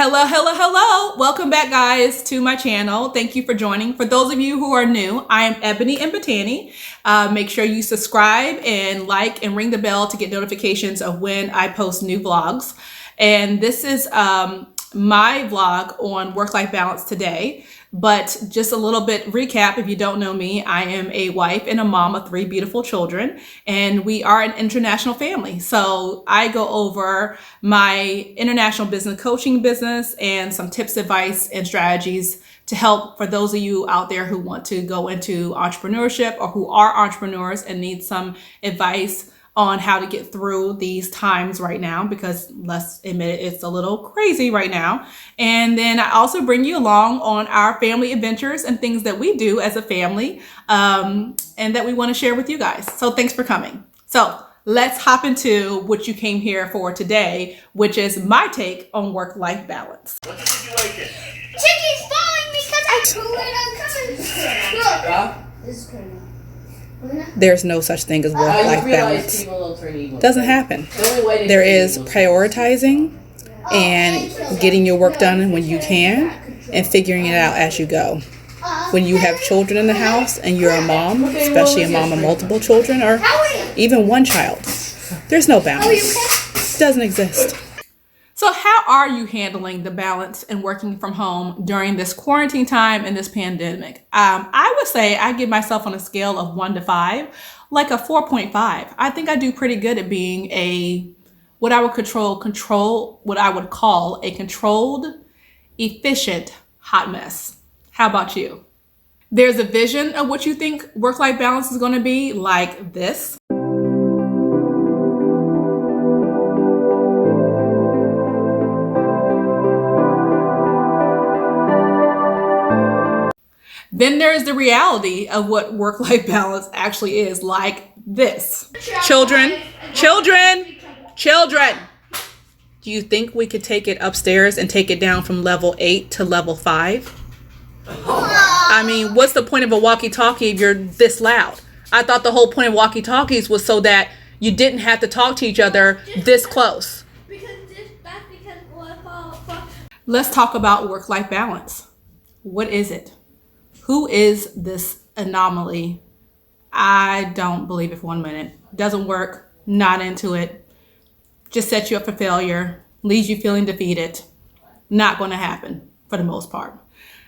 Hello, hello, hello. Welcome back, guys, to my channel. Thank you for joining. For those of you who are new, I am Ebony and Botany. Make sure you subscribe and like and ring the bell to get notifications of when I post new vlogs. And this is my vlog on work-life balance today. But just a little bit recap, if you don't know me, I am a wife and a mom of 3 beautiful children, and we are an international family. So I go over my international business coaching business and some tips, advice, and strategies to help for those of you out there who want to go into entrepreneurship or who are entrepreneurs and need some advice on how to get through these times right now, because let's admit it, it's a little crazy right now. And then I also bring you along on our family adventures and things that we do as a family and that we want to share with you guys. So thanks for coming. So let's hop into what you came here for today, which is my take on work-life balance. What did you like it? Chicky's following me because I told her to come. Look, this is crazy. There's no such thing as work-life balance. Doesn't happen. There is prioritizing and getting your work done when you can and figuring it out as you go. When you have children in the house and you're a mom, especially a mom of multiple children or even one child, there's no balance. It doesn't exist. So how are you handling the balance and working from home during this quarantine time and this pandemic? I would say I give myself on a scale of 1 to 5, like a 4.5. I think I do pretty good at being what I would call a controlled, efficient hot mess. How about you? There's a vision of what you think work-life balance is going to be like this. Then there's the reality of what work-life balance actually is like this. Children. Do you think we could take it upstairs and take it down from level 8 to level 5? I mean, what's the point of a walkie-talkie if you're this loud? I thought the whole point of walkie-talkies was so that you didn't have to talk to each other this close. Let's talk about work-life balance. What is it? Who is this anomaly? I don't believe it for 1 minute. Doesn't work, not into it. Just sets you up for failure, leaves you feeling defeated. Not going to happen for the most part.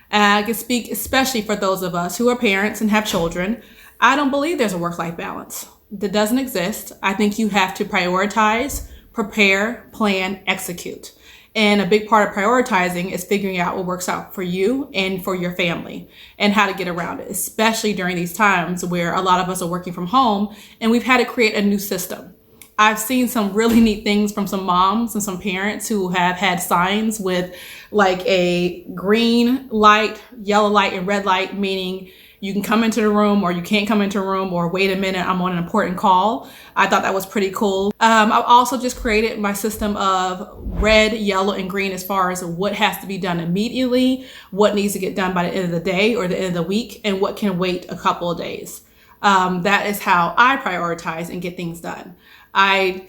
I can speak especially for those of us who are parents and have children. I don't believe there's a work-life balance. That doesn't exist. I think you have to prioritize, prepare, plan, execute. And a big part of prioritizing is figuring out what works out for you and for your family and how to get around it, especially during these times where a lot of us are working from home and we've had to create a new system. I've seen some really neat things from some moms and some parents who have had signs with like a green light, yellow light, and red light, meaning you can come into the room or you can't come into a room, or wait a minute, I'm on an important call. I thought that was pretty cool. I've also just created my system of red, yellow, and green as far as what has to be done immediately, what needs to get done by the end of the day or the end of the week, and what can wait a couple of days. That is how I prioritize and get things done. I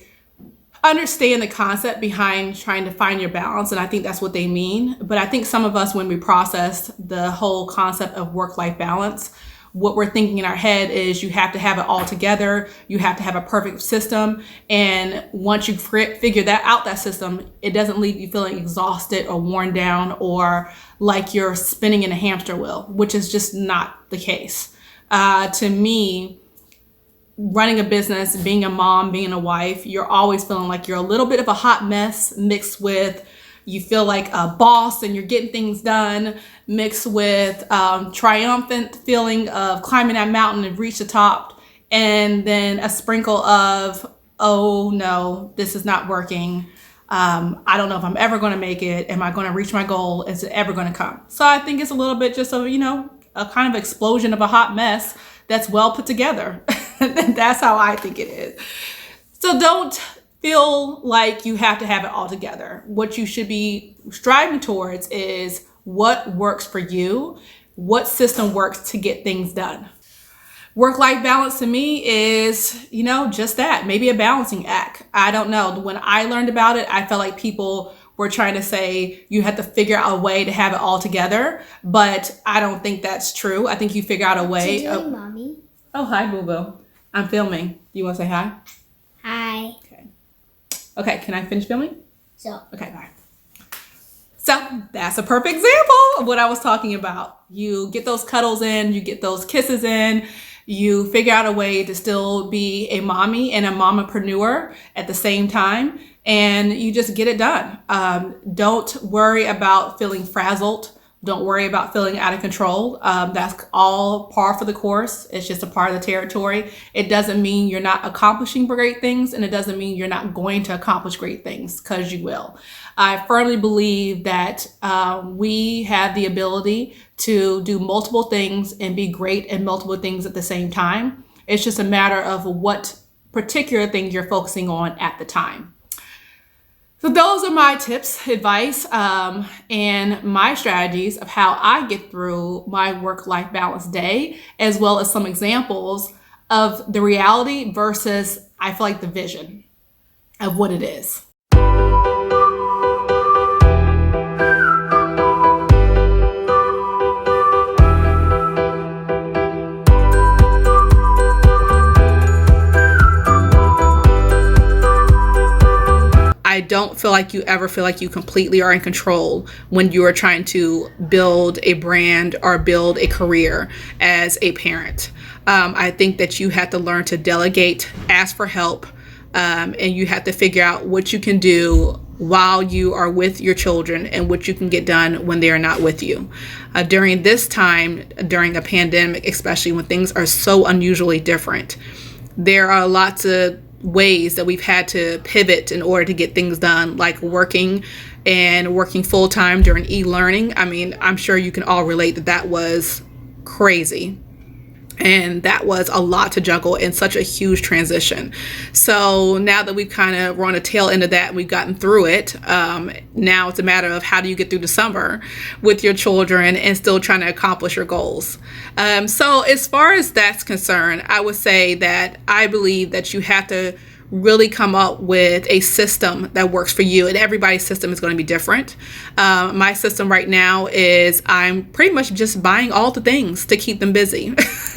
understand the concept behind trying to find your balance, and I think that's what they mean. But I think some of us, when we process the whole concept of work-life balance, what we're thinking in our head is you have to have it all together. You have to have a perfect system. And once you figure that system, it doesn't leave you feeling exhausted or worn down or like you're spinning in a hamster wheel, which is just not the case. To me, running a business, being a mom, being a wife, you're always feeling like you're a little bit of a hot mess mixed with you feel like a boss and you're getting things done, mixed with triumphant feeling of climbing that mountain and reach the top, and then a sprinkle of, oh no, this is not working. I don't know if I'm ever going to make it. Am I going to reach my goal? Is it ever going to come? So I think it's a little bit just of, a kind of explosion of a hot mess that's well put together. That's how I think it is. So don't feel like you have to have it all together. What you should be striving towards is what works for you, what system works to get things done. Work-life balance to me is, just that, maybe a balancing act. I don't know. When I learned about it, I felt like people we're trying to say you have to figure out a way to have it all together. But I don't think that's true. I think you figure out a way. Mommy. Oh, hi, Boo Boo. I'm filming. You want to say hi? Hi. Okay, can I finish filming? So. Okay, bye. So that's a perfect example of what I was talking about. You get those cuddles in, you get those kisses in, you figure out a way to still be a mommy and a mamapreneur at the same time, and you just get it done. Don't worry about feeling frazzled. Don't worry about feeling out of control. That's all par for the course. It's just a part of the territory. It doesn't mean you're not accomplishing great things, and it doesn't mean you're not going to accomplish great things, because you will. I firmly believe that we have the ability to do multiple things and be great at multiple things at the same time. It's just a matter of what particular thing you're focusing on at the time. So those are my tips, advice, and my strategies of how I get through my work-life balance day, as well as some examples of the reality versus, I feel like, the vision of what it is. I don't feel like you ever feel like you completely are in control when you are trying to build a brand or build a career as a parent. I think that you have to learn to delegate, ask for help, and you have to figure out what you can do while you are with your children and what you can get done when they are not with you. During this time, during a pandemic, especially when things are so unusually different, there are lots of ways that we've had to pivot in order to get things done, like working full-time during e-learning. I mean, I'm sure you can all relate that that was crazy. And that was a lot to juggle in such a huge transition. So now that we've kind of run a tail end of that and we've gotten through it, now it's a matter of how do you get through the summer with your children and still trying to accomplish your goals. So as far as that's concerned, I would say that I believe that you have to really come up with a system that works for you, and everybody's system is going to be different. My system right now is I'm pretty much just buying all the things to keep them busy.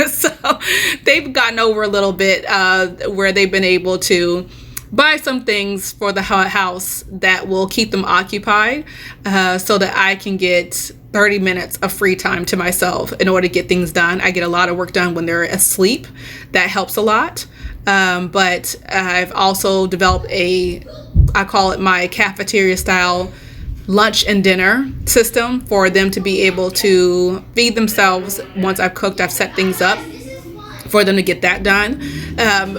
So they've gotten over a little bit where they've been able to buy some things for the house that will keep them occupied, so that I can get 30 minutes of free time to myself in order to get things done. I get a lot of work done when they're asleep. That helps a lot. But I've also developed I call it my cafeteria style lunch and dinner system for them to be able to feed themselves. Once I've cooked, I've set things up for them to get that done.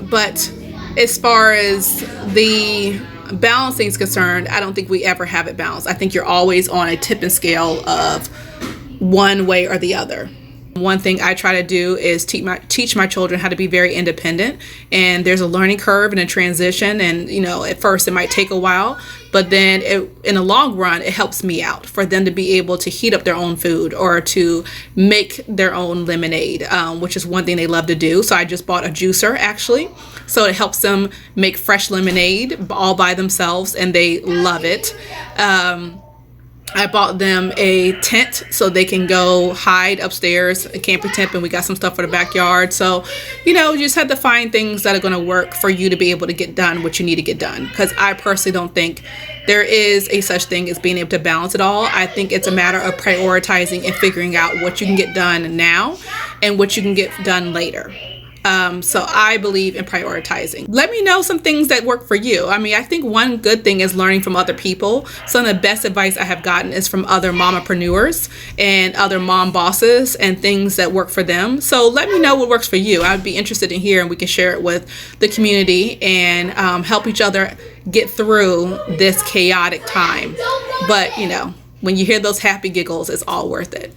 But as far as the balancing is concerned, I don't think we ever have it balanced. I think you're always on a tipping scale of one way or the other. One thing I try to do is teach my children how to be very independent, and there's a learning curve and a transition, and at first it might take a while, but then in the long run it helps me out for them to be able to heat up their own food or to make their own lemonade, which is one thing they love to do. So I just bought a juicer actually, so it helps them make fresh lemonade all by themselves, and they love it. I bought them a tent so they can go hide upstairs, a camping tent, and we got some stuff for the backyard. So, you just have to find things that are going to work for you to be able to get done what you need to get done. Because I personally don't think there is a such thing as being able to balance it all. I think it's a matter of prioritizing and figuring out what you can get done now and what you can get done later. So I believe in prioritizing. Let me know some things that work for you. I mean, I think one good thing is learning from other people. Some of the best advice I have gotten is from other mamapreneurs and other mom bosses and things that work for them. So let me know what works for you. I'd be interested in hearing, and we can share it with the community and help each other get through this chaotic time. But, when you hear those happy giggles, it's all worth it.